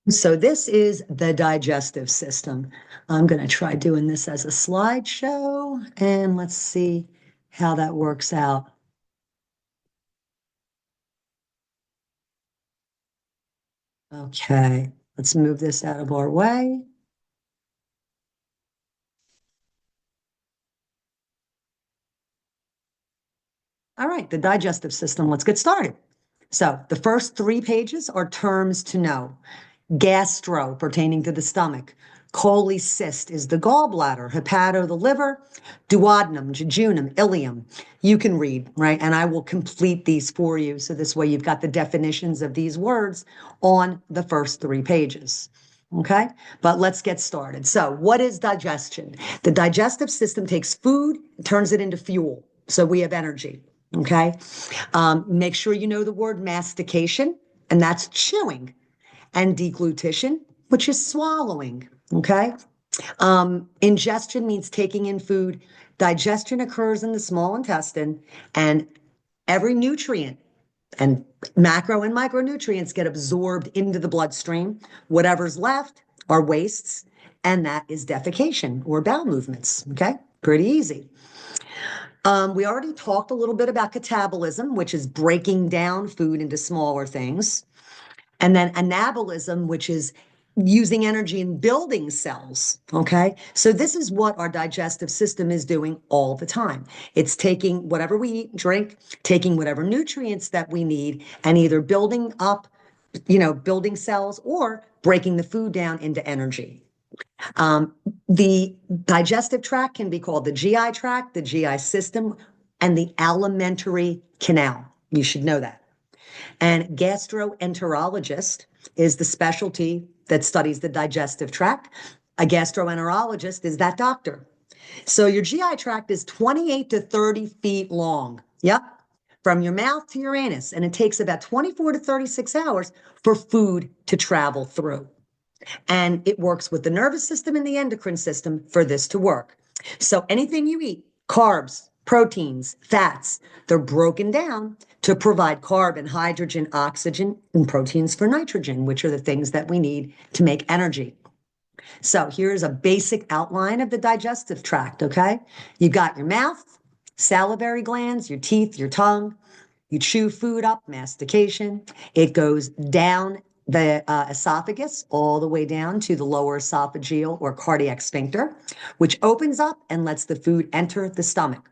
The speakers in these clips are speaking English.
So this is the digestive system. I'm going to try doing this as a slideshow, and let's see how that works out. Okay, let's move this out of our way. All right, the digestive system, let's get started. So the first 3 pages are terms to know. Gastro, pertaining to the stomach. Cholecyst is the gallbladder. Hepato, the liver. Duodenum, jejunum, ileum. You can read, right? And I will complete these for you. So this way you've got the definitions of these words on the first 3 pages. Okay, but let's get started. So what is digestion? The digestive system takes food, turns it into fuel. So we have energy. Okay, make sure you know the word mastication, and that's chewing, and deglutition, which is swallowing. Okay. Ingestion means taking in food. Digestion occurs in the small intestine, and every nutrient and macro and micronutrients get absorbed into the bloodstream. Whatever's left are wastes, and that is defecation or bowel movements. Okay. Pretty easy. We already talked a little bit about catabolism, which is breaking down food into smaller things. And then anabolism, which is using energy in building cells. Okay. So this is what our digestive system is doing all the time. It's taking whatever we eat and drink, taking whatever nutrients that we need, and either building up, building cells, or breaking the food down into energy. The digestive tract can be called the GI tract, the GI system, and the alimentary canal. You should know that. And gastroenterologist is the specialty that studies the digestive tract. A gastroenterologist is that doctor. So your GI tract is 28 to 30 feet long. Yep. From your mouth to your anus. And it takes about 24 to 36 hours for food to travel through. And it works with the nervous system and the endocrine system for this to work. So anything you eat, carbs, proteins, fats, they're broken down to provide carbon, hydrogen, oxygen, and proteins for nitrogen, which are the things that we need to make energy. So here's a basic outline of the digestive tract, okay? You got your mouth, salivary glands, your teeth, your tongue. You chew food up, mastication. It goes down the esophagus all the way down to the lower esophageal or cardiac sphincter, which opens up and lets the food enter the stomach.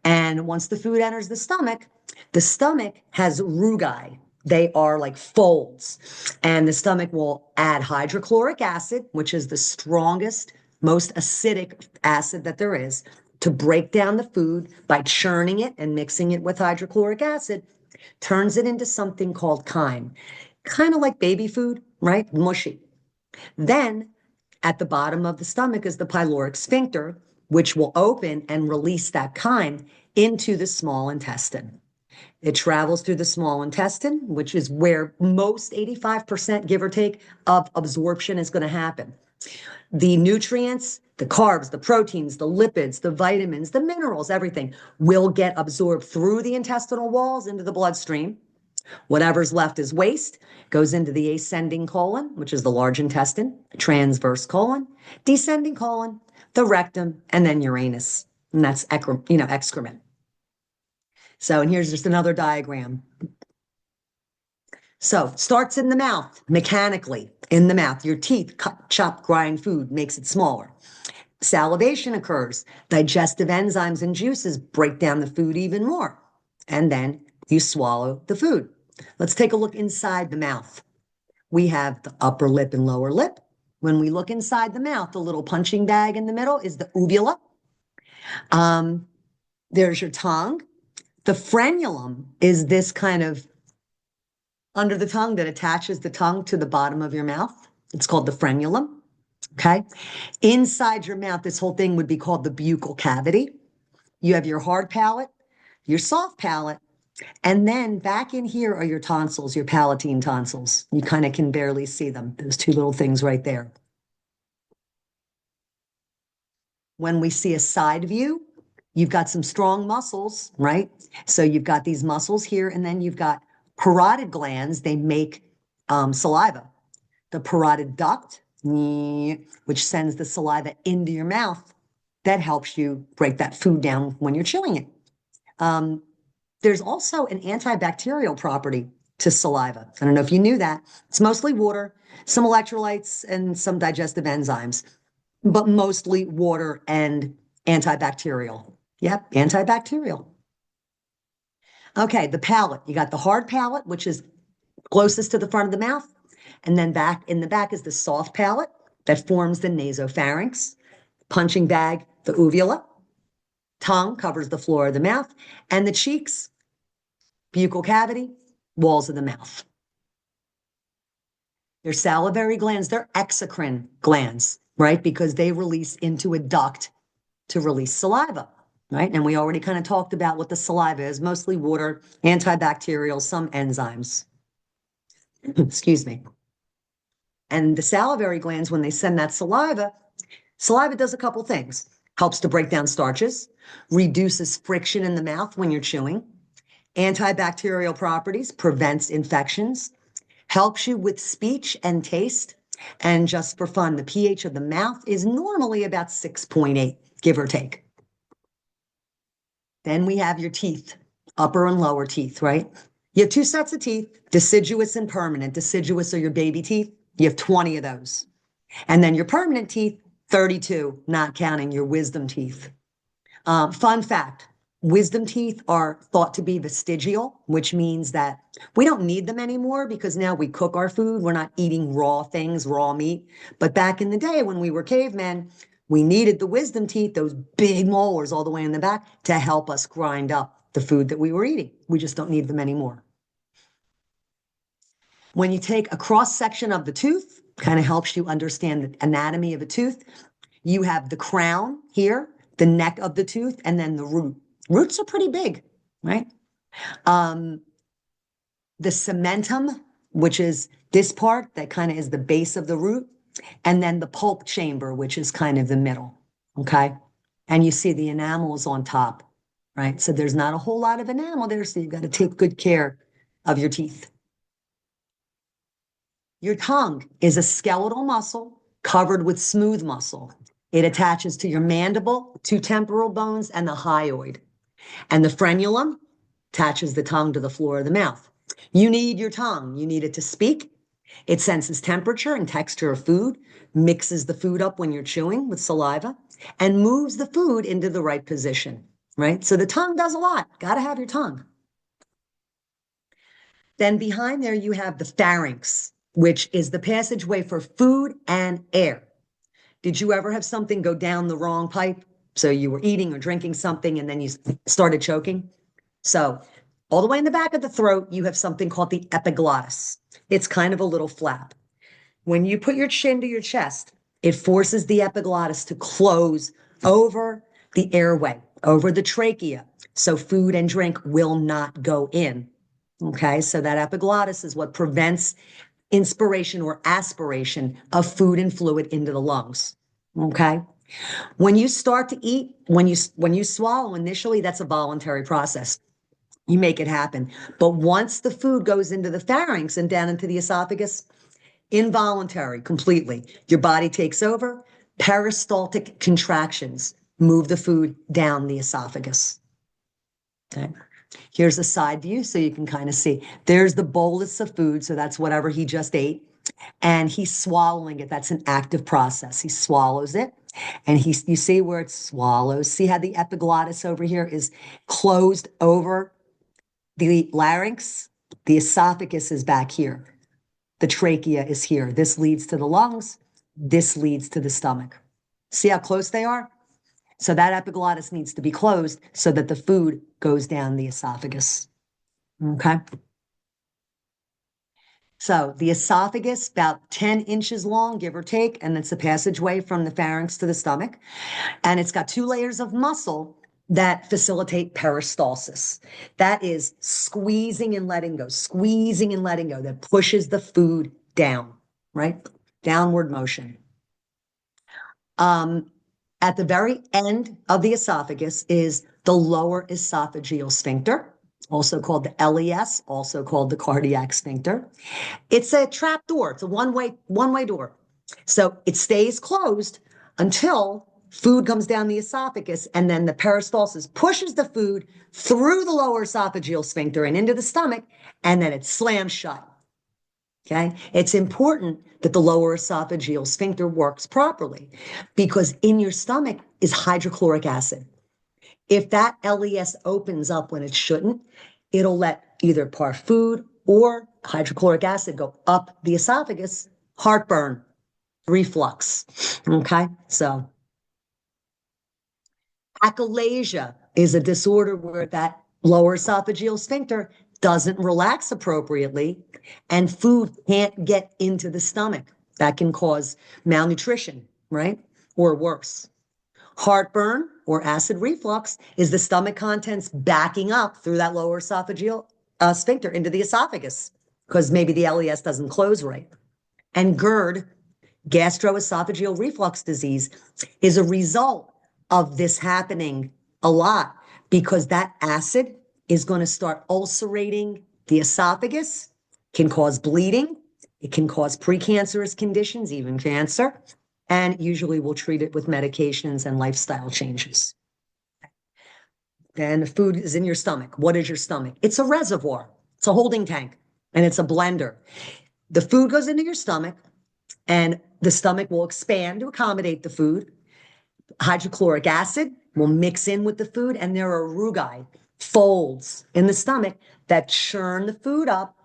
And once the food enters the stomach has rugae. They are like folds. And the stomach will add hydrochloric acid, which is the strongest, most acidic acid that there is, to break down the food by churning it and mixing it with hydrochloric acid, turns it into something called chyme. Kind of like baby food, right? Mushy. Then at the bottom of the stomach is the pyloric sphincter, which will open and release that chyme into the small intestine. It travels through the small intestine, which is where most 85%, give or take, of absorption is going to happen. The nutrients, the carbs, the proteins, the lipids, the vitamins, the minerals, everything will get absorbed through the intestinal walls into the bloodstream. Whatever's left is waste, goes into the ascending colon, which is the large intestine, transverse colon, descending colon, the rectum, and then Uranus. And that's excrement. So, and here's just another diagram. So, starts in the mouth, mechanically, in the mouth. Your teeth cut, chop, grind food, makes it smaller. Salivation occurs. Digestive enzymes and juices break down the food even more. And then you swallow the food. Let's take a look inside the mouth. We have the upper lip and lower lip. When we look inside the mouth, the little punching bag in the middle is the uvula. There's your tongue. The frenulum is this kind of under the tongue that attaches the tongue to the bottom of your mouth. It's called the frenulum. Okay. Inside your mouth, this whole thing would be called the buccal cavity. You have your hard palate, your soft palate, and then back in here are your tonsils, your palatine tonsils. You kind of can barely see them. Those 2 little things right there. When we see a side view, you've got some strong muscles, right? So you've got these muscles here, and then you've got parotid glands. They make saliva. the parotid duct, which sends the saliva into your mouth. That helps you break that food down when you're chewing it. There's also an antibacterial property to saliva. I don't know if you knew that. It's mostly water, some electrolytes, and some digestive enzymes, but mostly water and antibacterial. Yep, antibacterial. Okay, the palate. You got the hard palate, which is closest to the front of the mouth. And then back in the back is the soft palate that forms the nasopharynx, punching bag, the uvula. Tongue covers the floor of the mouth, and the cheeks, buccal cavity, walls of the mouth. They're salivary glands, they're exocrine glands, right? Because they release into a duct to release saliva, right? And we already kind of talked about what the saliva is, mostly water, antibacterial, some enzymes. Excuse me. And the salivary glands, when they send that saliva does a couple things. Helps to break down starches, reduces friction in the mouth when you're chewing, antibacterial properties, prevents infections, helps you with speech and taste. And just for fun, the pH of the mouth is normally about 6.8, give or take. Then we have your teeth, upper and lower teeth, right? You have two sets of teeth, deciduous and permanent. Deciduous are your baby teeth. You have 20 of those. And then your permanent teeth, 32, not counting your wisdom teeth. Fun fact, wisdom teeth are thought to be vestigial, which means that we don't need them anymore because now we cook our food. We're not eating raw things, raw meat. But back in the day when we were cavemen, we needed the wisdom teeth, those big molars all the way in the back, to help us grind up the food that we were eating. We just don't need them anymore. When you take a cross section of the tooth, kind of helps you understand the anatomy of a tooth. You have the crown here, the neck of the tooth, and then the root. Roots are pretty big, right? The cementum, which is this part that kind of is the base of the root, and then the pulp chamber, which is kind of the middle, okay? And you see the enamel is on top, right? So there's not a whole lot of enamel there, so you've got to take good care of your teeth. Your tongue is a skeletal muscle covered with smooth muscle. It attaches to your mandible, two temporal bones, and the hyoid. And the frenulum attaches the tongue to the floor of the mouth. You need your tongue. You need it to speak. It senses temperature and texture of food, mixes the food up when you're chewing with saliva, and moves the food into the right position, right? So the tongue does a lot. Got to have your tongue. Then behind there, you have the pharynx, which is the passageway for food and air. Did you ever have something go down the wrong pipe? So you were eating or drinking something and then you started choking. So all the way in the back of the throat, you have something called the epiglottis. It's kind of a little flap. When you put your chin to your chest, it forces the epiglottis to close over the airway, over the trachea. So food and drink will not go in. Okay, so that epiglottis is what prevents inspiration or aspiration of food and fluid into the lungs. Okay. When you start to eat, when you swallow initially, that's a voluntary process. You make it happen. But once the food goes into the pharynx and down into the esophagus, involuntary completely. Your body takes over. Peristaltic contractions move the food down the esophagus. Okay. Here's a side view so you can kind of see. There's the bolus of food, so that's whatever he just ate. And he's swallowing it. That's an active process. He swallows it. And you see where it swallows. See how the epiglottis over here is closed over the larynx? The esophagus is back here. The trachea is here. This leads to the lungs. This leads to the stomach. See how close they are? So that epiglottis needs to be closed so that the food goes down the esophagus. Okay. So the esophagus, about 10 inches long, give or take, and it's the passageway from the pharynx to the stomach. And it's got two layers of muscle that facilitate peristalsis. That is squeezing and letting go, that pushes the food down, right? Downward motion. At the very end of the esophagus is the lower esophageal sphincter. also called the LES, also called the cardiac sphincter. It's a trap door. It's a one-way door. So it stays closed until food comes down the esophagus, and then the peristalsis pushes the food through the lower esophageal sphincter and into the stomach, and then it slams shut. Okay. It's important that the lower esophageal sphincter works properly because in your stomach is hydrochloric acid. If that LES opens up when it shouldn't, it'll let either part food or hydrochloric acid go up the esophagus, heartburn, reflux. Okay. So achalasia is a disorder where that lower esophageal sphincter doesn't relax appropriately and food can't get into the stomach. That can cause malnutrition, right? Or worse. Heartburn or acid reflux is the stomach contents backing up through that lower esophageal sphincter into the esophagus because maybe the LES doesn't close right. And GERD, gastroesophageal reflux disease, is a result of this happening a lot because that acid is going to start ulcerating the esophagus, can cause bleeding, it can cause precancerous conditions, even cancer, and usually we'll treat it with medications and lifestyle changes. Then the food is in your stomach. What is your stomach? It's a reservoir, it's a holding tank, and it's a blender. The food goes into your stomach, and the stomach will expand to accommodate the food. Hydrochloric acid will mix in with the food, and there are rugae, folds in the stomach that churn the food up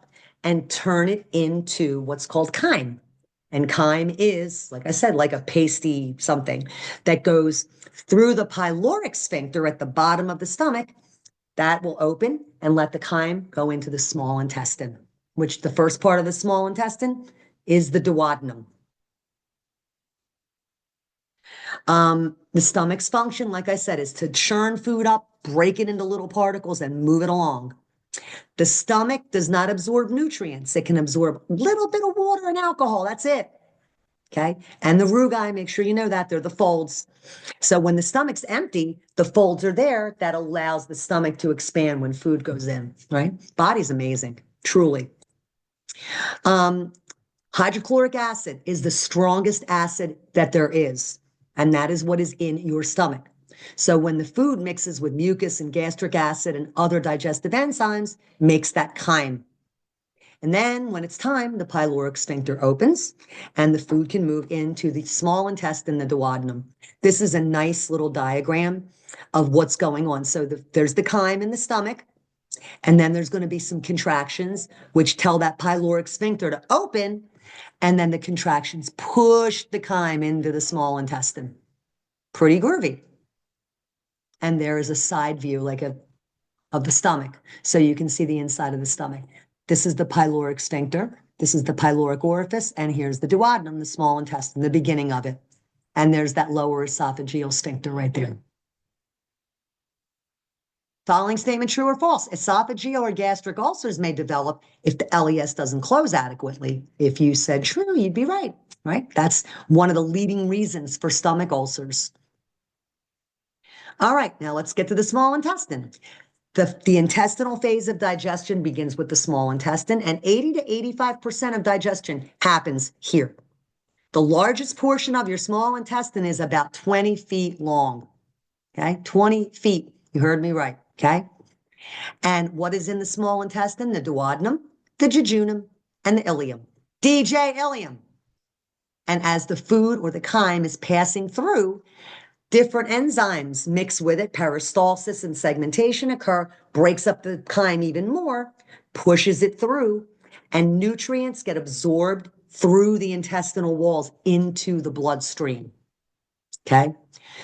and turn it into what's called chyme. And chyme is, like I said, like a pasty something that goes through the pyloric sphincter at the bottom of the stomach. That will open and let the chyme go into the small intestine, which the first part of the small intestine is the duodenum. The stomach's function, like I said, is to churn food up, break it into little particles, and move it along. The stomach does not absorb nutrients. It can absorb a little bit of water and alcohol. That's it. Okay. And the rugae, make sure you know that, they're the folds. So when the stomach's empty, the folds are there that allows the stomach to expand when food goes in, right? Body's amazing, truly. Hydrochloric acid is the strongest acid that there is, and that is what is in your stomach. So when the food mixes with mucus and gastric acid and other digestive enzymes, makes that chyme. And then when it's time, the pyloric sphincter opens and the food can move into the small intestine, the duodenum. This is a nice little diagram of what's going on. So there's the chyme in the stomach, and then there's going to be some contractions which tell that pyloric sphincter to open, and then the contractions push the chyme into the small intestine. Pretty groovy. And there is a side view of the stomach, so you can see the inside of the stomach. This is the pyloric sphincter. This is the pyloric orifice. And here's the duodenum, the small intestine, the beginning of it. And there's that lower esophageal sphincter right there. Following statement, true or false? Esophageal or gastric ulcers may develop if the LES doesn't close adequately. If you said true, you'd be right, right? That's one of the leading reasons for stomach ulcers. All right, now let's get to the small intestine. The intestinal phase of digestion begins with the small intestine, and 80 to 85% of digestion happens here. The largest portion of your small intestine is about 20 feet long. Okay, 20 feet. You heard me right. Okay. And what is in the small intestine? The duodenum, the jejunum, and the ileum. DJ ileum. And as the food or the chyme is passing through, different enzymes mix with it. Peristalsis and segmentation occur, breaks up the chyme even more, pushes it through, and nutrients get absorbed through the intestinal walls into the bloodstream. Okay.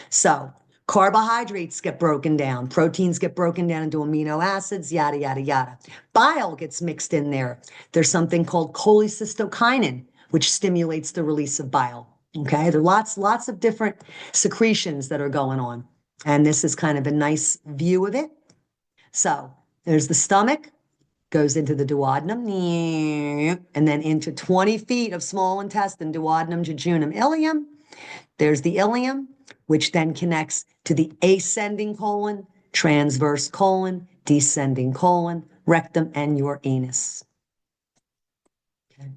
So carbohydrates get broken down, proteins get broken down into amino acids, yada, yada, yada. Bile gets mixed in there. There's something called cholecystokinin, which stimulates the release of bile. Okay, there are lots of different secretions that are going on. And this is kind of a nice view of it. So there's the stomach, goes into the duodenum, and then into 20 feet of small intestine, duodenum, jejunum, ileum. There's the ileum, which then connects to the ascending colon, transverse colon, descending colon, rectum, and your anus. Okay.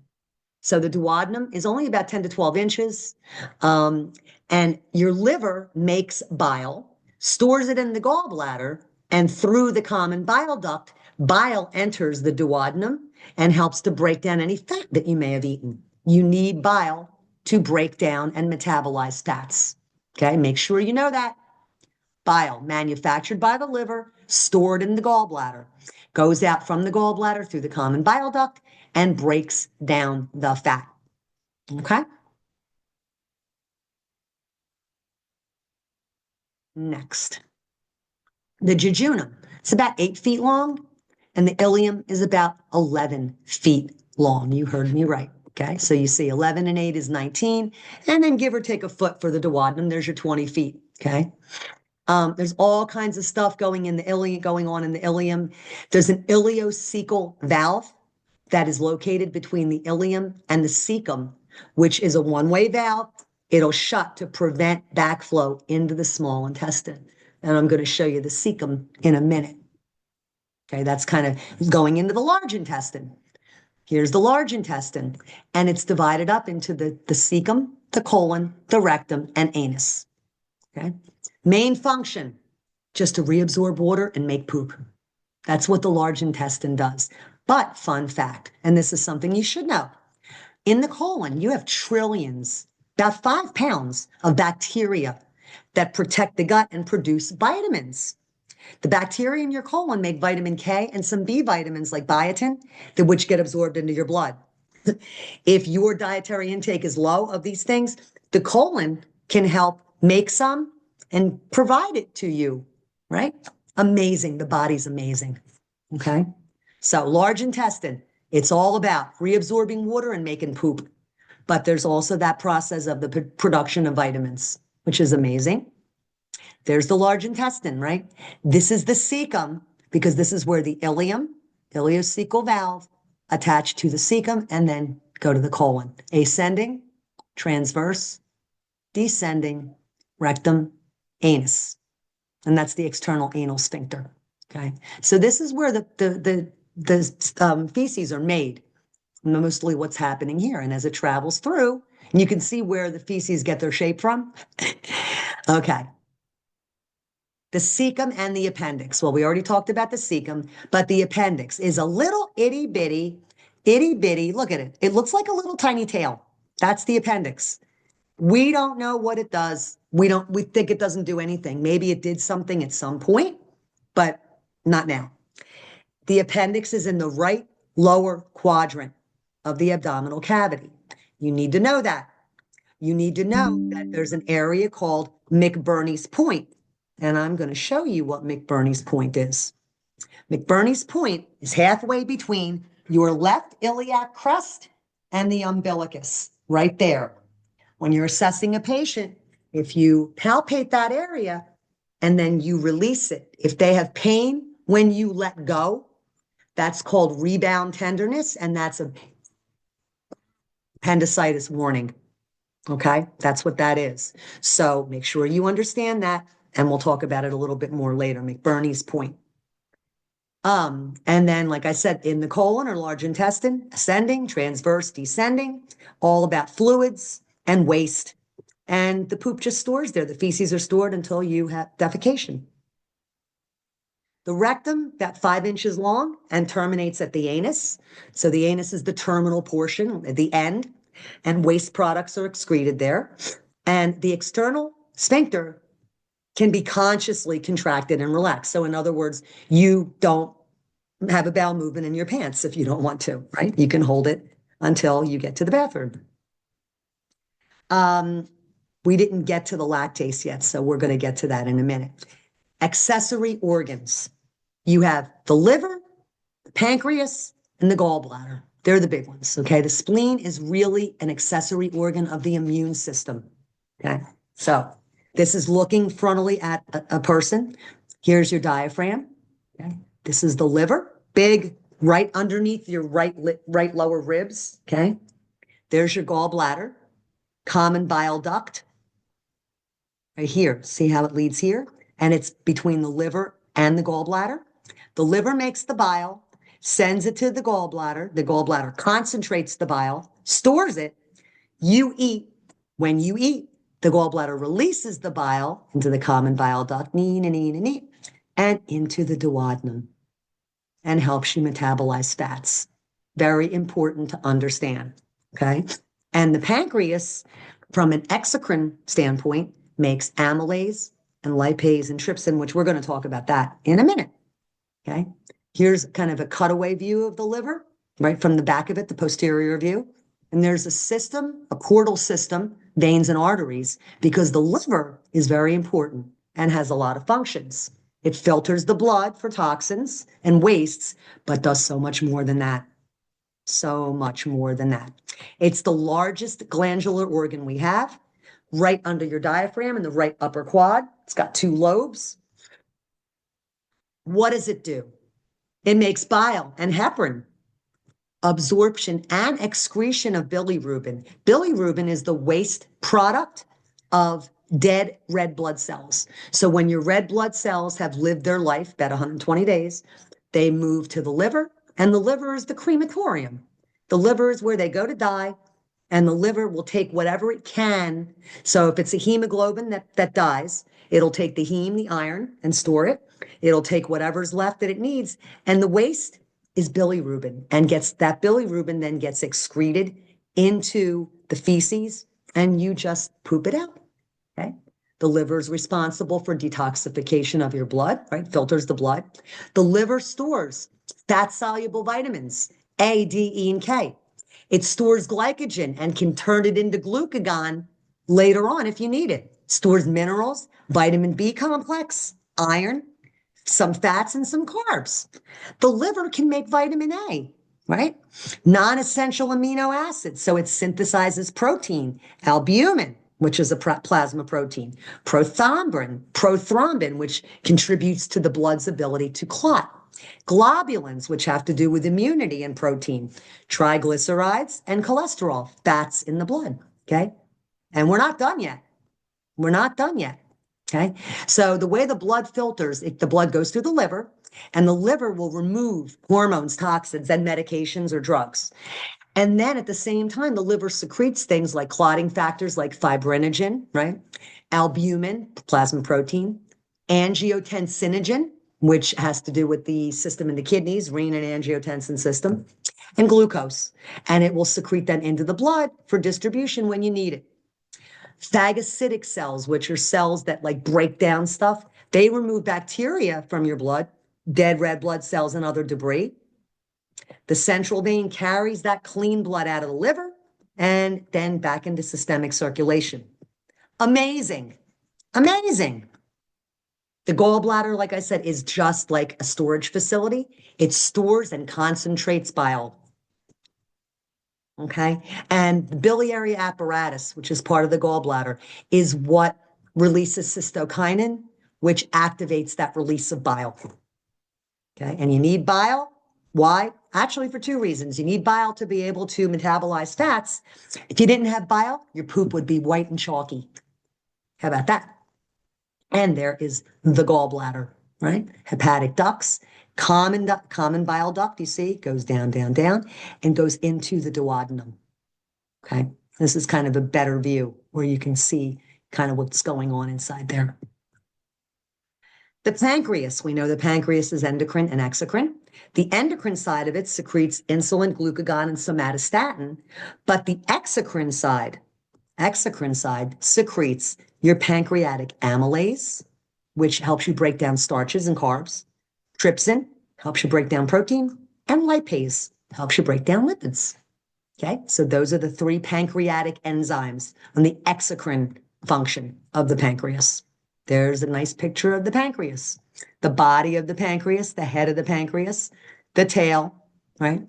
So the duodenum is only about 10 to 12 inches. And your liver makes bile, stores it in the gallbladder, and through the common bile duct, bile enters the duodenum and helps to break down any fat that you may have eaten. You need bile to break down and metabolize fats. Okay, make sure you know that. Bile, manufactured by the liver, stored in the gallbladder, goes out from the gallbladder through the common bile duct and breaks down the fat. Okay? Next. The jejunum. It's about 8 feet long, and the ileum is about 11 feet long. You heard me right. Okay, so you see 11 and 8 is 19, and then give or take a foot for the duodenum, there's your 20 feet. Okay. There's all kinds of stuff going on in the ileum. There's an ileocecal valve that is located between the ileum and the cecum, which is a one-way valve. It'll shut to prevent backflow into the small intestine. And I'm going to show you the cecum in a minute. Okay, that's kind of going into the large intestine. Here's the large intestine, and it's divided up into the cecum, the colon, the rectum, and anus. Okay. Main function, just to reabsorb water and make poop. That's what the large intestine does. But fun fact, and this is something you should know, in the colon, you have trillions, about 5 pounds of bacteria that protect the gut and produce vitamins. The bacteria in your colon make vitamin K and some B vitamins like biotin, which get absorbed into your blood. If your dietary intake is low of these things, the colon can help make some and provide it to you, right? Amazing. The body's amazing. Okay. So large intestine, it's all about reabsorbing water and making poop. But there's also that process of the production of vitamins, which is amazing. There's the large intestine, right? This is the cecum, because this is where the ileum, ileocecal valve, attached to the cecum and then go to the colon. Ascending, transverse, descending, rectum, anus. And that's the external anal sphincter. Okay. So this is where the feces are made, mostly what's happening here. And as it travels through, and you can see where the feces get their shape from. Okay. The cecum and the appendix. Well, we already talked about the cecum, but the appendix is a little itty bitty, look at it. It looks like a little tiny tail. That's the appendix. We don't know what it does. We think it doesn't do anything. Maybe it did something at some point, but not now. The appendix is in the right lower quadrant of the abdominal cavity. You need to know that. You need to know that there's an area called McBurney's Point. And I'm going to show you what McBurney's Point is. McBurney's Point is halfway between your left iliac crest and the umbilicus, right there. When you're assessing a patient, if you palpate that area and then you release it, if they have pain when you let go, that's called rebound tenderness, and that's a appendicitis warning. Okay, that's what that is. So make sure you understand that, and we'll talk about it a little bit more later. McBurney's Point. And then, like I said, in the colon or large intestine, ascending, transverse, descending, all about fluids and waste. And the poop just stores there. The feces are stored until you have defecation. The rectum, about 5 inches long and terminates at the anus. So the anus is the terminal portion at the end, and waste products are excreted there. And the external sphincter can be consciously contracted and relaxed. So in other words, you don't have a bowel movement in your pants if you don't want to, right? You can hold it until you get to the bathroom. We didn't get to the lactase yet, so we're going to get to that in a minute. Accessory organs. You have the liver, the pancreas, and the gallbladder. They're the big ones, okay? The spleen is really an accessory organ of the immune system, okay? So this is looking frontally at a person. Here's your diaphragm, okay? This is the liver, big, right underneath your right lower ribs, okay? There's your gallbladder, common bile duct, right here. See how it leads here? And it's between the liver and the gallbladder. The liver makes the bile, sends it to the gallbladder. The gallbladder concentrates the bile, stores it. You eat. When you eat, the gallbladder releases the bile into the common bile duct, and into the duodenum, and helps you metabolize fats. Very important to understand, okay? And the pancreas, from an exocrine standpoint, makes amylase and lipase and trypsin, which we're going to talk about that in a minute, okay? Here's kind of a cutaway view of the liver, right from the back of it, the posterior view. And there's a system, a portal system, veins and arteries, because the liver is very important and has a lot of functions. It filters the blood for toxins and wastes, but does so much more than that. So much more than that. It's the largest glandular organ we have, right under your diaphragm in the right upper quad. It's got 2 lobes. What does it do? It makes bile and heparin, absorption and excretion of bilirubin. Bilirubin is the waste product of dead red blood cells. So when your red blood cells have lived their life, about 120 days, they move to the liver, and the liver is the crematorium. The liver is where they go to die, and the liver will take whatever it can. So if it's a hemoglobin that dies, it'll take the heme, the iron, and store it. It'll take whatever's left that it needs, and the waste is bilirubin, and that bilirubin then gets excreted into the feces, and you just poop it out, okay? The liver is responsible for detoxification of your blood, right? Filters the blood. The liver stores fat-soluble vitamins, A, D, E, and K. It stores glycogen and can turn it into glucagon later on if you need it. Stores minerals, vitamin B complex, iron, some fats, and some carbs. The liver can make vitamin A, right? Non-essential amino acids. So it synthesizes protein, albumin, which is a plasma protein, prothrombin, which contributes to the blood's ability to clot, globulins, which have to do with immunity and protein, triglycerides, and cholesterol, fats in the blood, okay? And we're not done yet. We're not done yet. Okay, so the way the blood filters, the blood goes through the liver, and the liver will remove hormones, toxins, and medications or drugs. And then at the same time, the liver secretes things like clotting factors like fibrinogen, right? Albumin, plasma protein, angiotensinogen, which has to do with the system in the kidneys, renin-angiotensin system, and glucose. And it will secrete that into the blood for distribution when you need it. Phagocytic cells, which are cells that like break down stuff, they remove bacteria from your blood, dead red blood cells and other debris. The central vein carries that clean blood out of the liver and then back into systemic circulation. Amazing. Amazing. The gallbladder, like I said, is just like a storage facility. It stores and concentrates bile. Okay. And the biliary apparatus, which is part of the gallbladder, is what releases cystokinin, which activates that release of bile. Okay. And you need bile. Why? Actually, for 2 reasons. You need bile to be able to metabolize fats. If you didn't have bile, your poop would be white and chalky. How about that? And there is the gallbladder, right? Hepatic ducts. Common bile duct, you see, goes down, down, down, and goes into the duodenum. Okay, this is kind of a better view where you can see kind of what's going on inside there. The pancreas, we know the pancreas is endocrine and exocrine. The endocrine side of it secretes insulin, glucagon, and somatostatin, but the exocrine side secretes your pancreatic amylase, which helps you break down starches and carbs. Trypsin helps you break down protein, and lipase helps you break down lipids. Okay, so those are the 3 pancreatic enzymes on the exocrine function of the pancreas. There's a nice picture of the pancreas, the body of the pancreas, the head of the pancreas, the tail, right?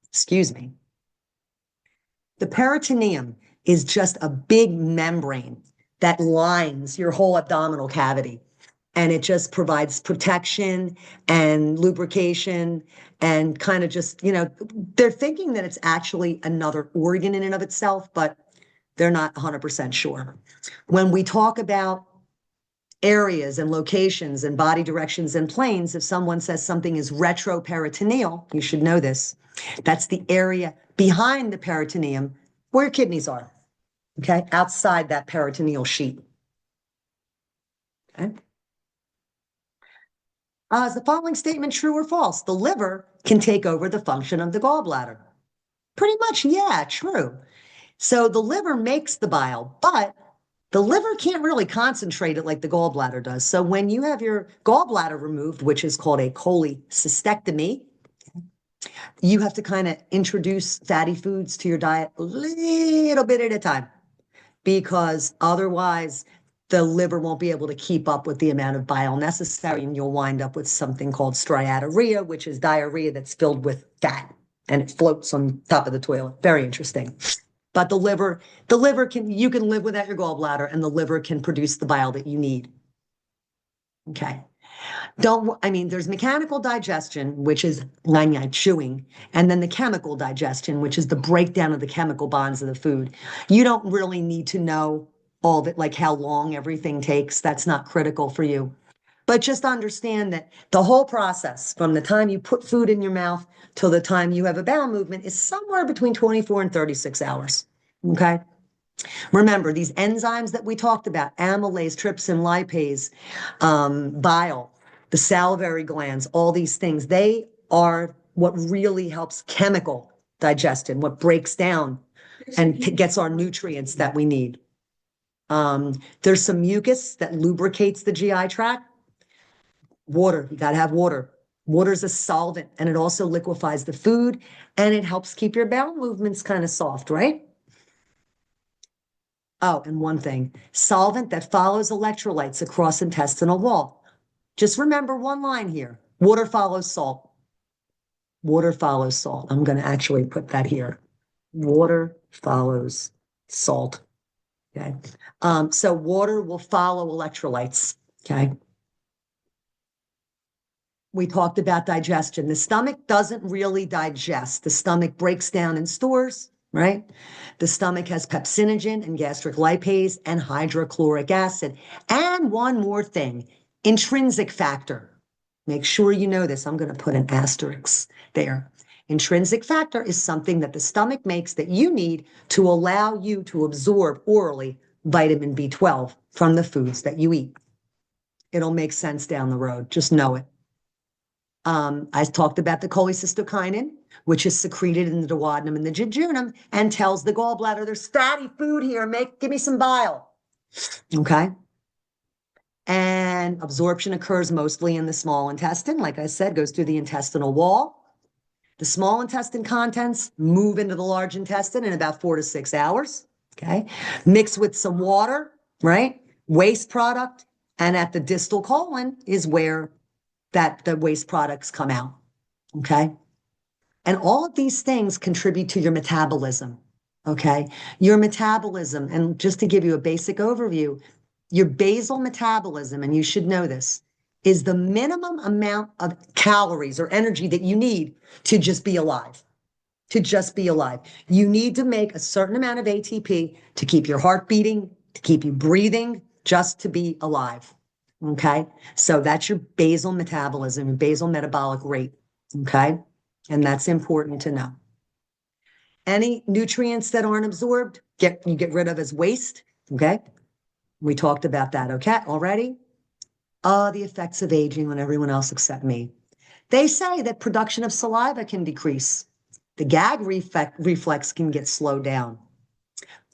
Excuse me. The peritoneum is just a big membrane that lines your whole abdominal cavity. And it just provides protection and lubrication and kind of just, they're thinking that it's actually another organ in and of itself, but they're not 100% sure. When we talk about areas and locations and body directions and planes. If someone says something is retroperitoneal, you should know this. That's the area behind the peritoneum where your kidneys are, okay? Outside that peritoneal sheet. Okay. Is the following statement true or false? The liver can take over the function of the gallbladder. Pretty much, yeah, true. So the liver makes the bile, but the liver can't really concentrate it like the gallbladder does. So when you have your gallbladder removed, which is called a cholecystectomy, you have to kind of introduce fatty foods to your diet a little bit at a time, because otherwise the liver won't be able to keep up with the amount of bile necessary, and you'll wind up with something called striatorrhea, which is diarrhea that's filled with fat and it floats on top of the toilet. Very interesting. But the liver you can live without your gallbladder, and the liver can produce the bile that you need. Okay. There's mechanical digestion, which is chewing, and then the chemical digestion, which is the breakdown of the chemical bonds of the food. You don't really need to know all of it, like how long everything takes. That's not critical for you. But just understand that the whole process, from the time you put food in your mouth till the time you have a bowel movement, is somewhere between 24 and 36 hours. Okay. Remember, these enzymes that we talked about, amylase, trypsin, lipase, bile, the salivary glands, all these things, they are what really helps chemical digestion, what breaks down and gets our nutrients that we need. There's some mucus that lubricates the GI tract. Water, you got to have water. Water is a solvent, and it also liquefies the food, and it helps keep your bowel movements kind of soft, right? Oh, and one thing, solvent that follows electrolytes across intestinal wall. Just remember one line here. Water follows salt. Water follows salt. I'm going to actually put that here. Water follows salt. Okay. So water will follow electrolytes. Okay. We talked about digestion. The stomach doesn't really digest. The stomach breaks down and stores, right? The stomach has pepsinogen and gastric lipase and hydrochloric acid. And one more thing, intrinsic factor. Make sure you know this. I'm going to put an asterisk there. Intrinsic factor is something that the stomach makes that you need to allow you to absorb orally vitamin B12 from the foods that you eat. It'll make sense down the road. Just know it. I talked about the cholecystokinin, which is secreted in the duodenum and the jejunum and tells the gallbladder, there's fatty food here, give me some bile. Okay. And absorption occurs mostly in the small intestine. Like I said, goes through the intestinal wall. The small intestine contents move into the large intestine in about 4 to 6 hours. Okay. Mix with some water, right? Waste product. And at the distal colon is where the waste products come out. Okay. And all of these things contribute to your metabolism. Okay. Your metabolism, and just to give you a basic overview, your basal metabolism, and you should know this, is the minimum amount of calories or energy that you need to just be alive. To just be alive. You need to make a certain amount of ATP to keep your heart beating, to keep you breathing, just to be alive. Okay. So that's your basal metabolism, your basal metabolic rate. Okay. And that's important to know. Any nutrients that aren't absorbed, you get rid of as waste. Okay. We talked about that. Okay. Already. The effects of aging on everyone else except me. They say that production of saliva can decrease. The gag reflex can get slowed down.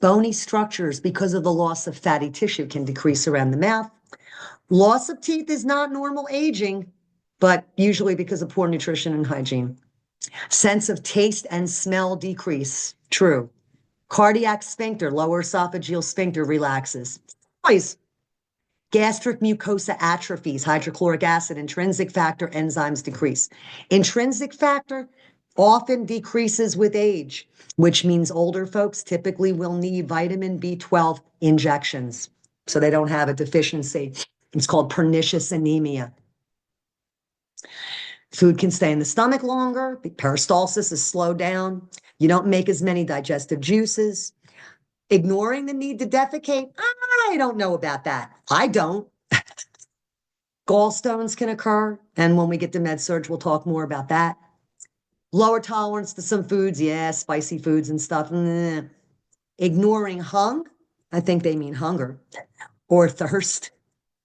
Bony structures, because of the loss of fatty tissue, can decrease around the mouth. Loss of teeth is not normal aging, but usually because of poor nutrition and hygiene. Sense of taste and smell decrease. True. Cardiac sphincter, lower esophageal sphincter relaxes. Always. Gastric mucosa atrophies, hydrochloric acid, intrinsic factor, enzymes decrease. Intrinsic factor often decreases with age, which means older folks typically will need vitamin B12 injections so they don't have a deficiency. It's called pernicious anemia. Food can stay in the stomach longer. Peristalsis is slowed down. You don't make as many digestive juices. Ignoring the need to defecate, I don't know about that. I don't. Gallstones can occur. And when we get to med surg, we'll talk more about that. Lower tolerance to some foods. Yeah, spicy foods and stuff. Ignoring I think they mean hunger or thirst.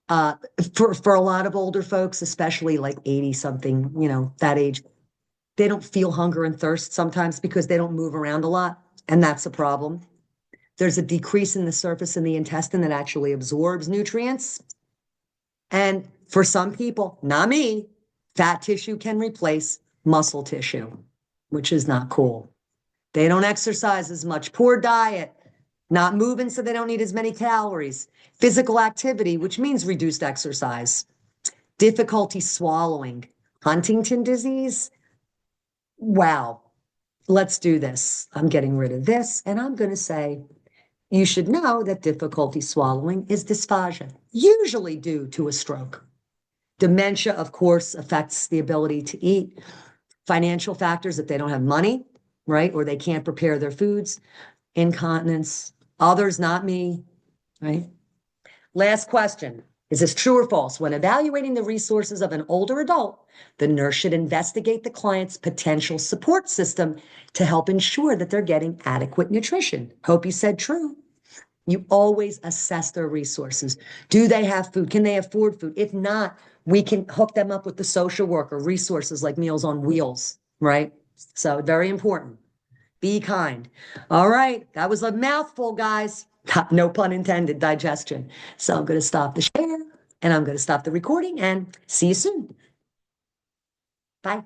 For a lot of older folks, especially like 80 something, that age, they don't feel hunger and thirst sometimes because they don't move around a lot. And that's a problem. There's a decrease in the surface in the intestine that actually absorbs nutrients. And for some people, not me, fat tissue can replace muscle tissue, which is not cool. They don't exercise as much, poor diet, not moving so they don't need as many calories, physical activity, which means reduced exercise, difficulty swallowing, Huntington disease. Wow, let's do this. I'm getting rid of this, and I'm going to say, you should know that difficulty swallowing is dysphagia, usually due to a stroke. Dementia, of course, affects the ability to eat. Financial factors, if they don't have money, right, or they can't prepare their foods. Incontinence, others, not me, right? Last question. Is this true or false? When evaluating the resources of an older adult, the nurse should investigate the client's potential support system to help ensure that they're getting adequate nutrition. Hope you said true. You always assess their resources. Do they have food? Can they afford food? If not, we can hook them up with the social worker, resources like Meals on Wheels, right? So very important. Be kind. All right. That was a mouthful, guys. No pun intended, digestion. So I'm going to stop the share and I'm going to stop the recording and see you soon. Bye.